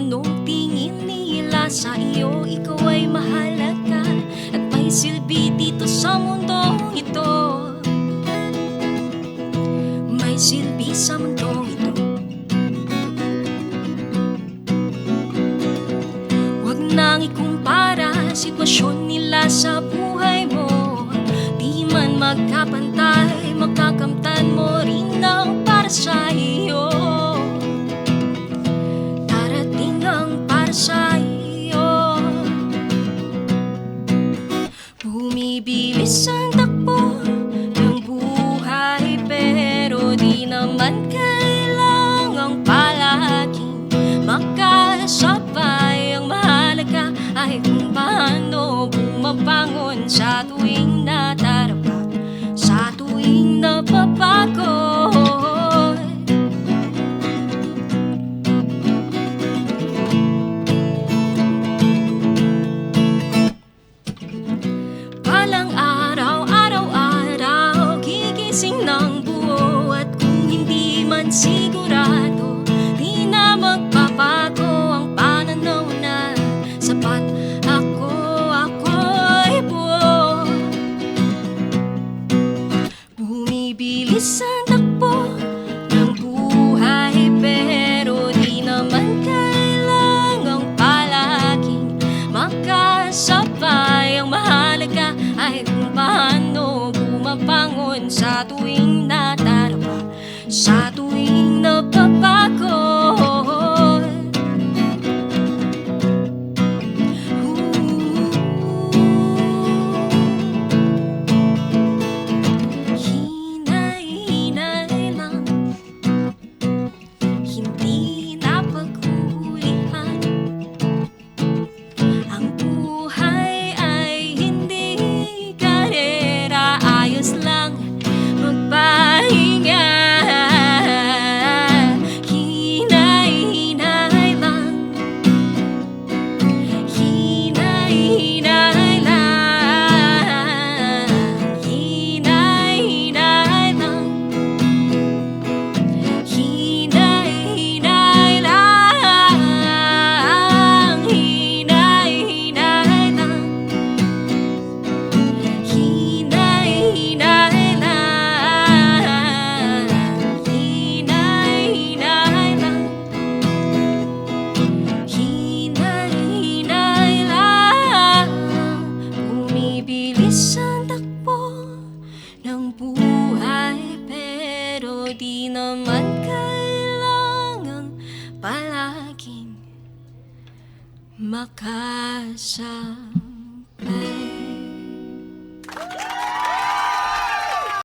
anong tingin nila sa iyo. Ikaw ay mahalaga at may silbi dito sa mundong ito. May silbi sa mundong ito. Huwag nang ikumpara sitwasyon nila sa buhay mo. Di man magkapantay, makakamtan mo rin ang para sa iyo. Darating ang para sa iyo. Bumibilis ang takbo ng buhay, pero di naman kailangang palaging makasabay. Ang mahalaga ay kung paano bumabangon sa tuwing nadarapa, sa tuwing napapagod. Palang araw, araw-araw, gigising ng buo. At kung hindi man sigurado, di na magpapago ang pananaw na sapat ako'y buo. Bumibilis ang takbo ng buhay, pero di naman kailangang palaging makasabay. Ang mahalaga ay kung paano bumabangon sa tuwing nadarapa, sa tuwing napapagod. Hinay-hinay lang, hindi napaghuhulihan. Ang buhay ay hindi karera, ayos lang magpahinga. Hinay-hinay lang, hinay-hinay lang, hinay-hinay lang, hinay-hinay lang, hinay-hinay lang, hinay-hinay lang, hinay-hinay lang, hinay-hinay lang. Bumibilis ang takbo ng buhay, pero di naman kailangang palaging makasabay.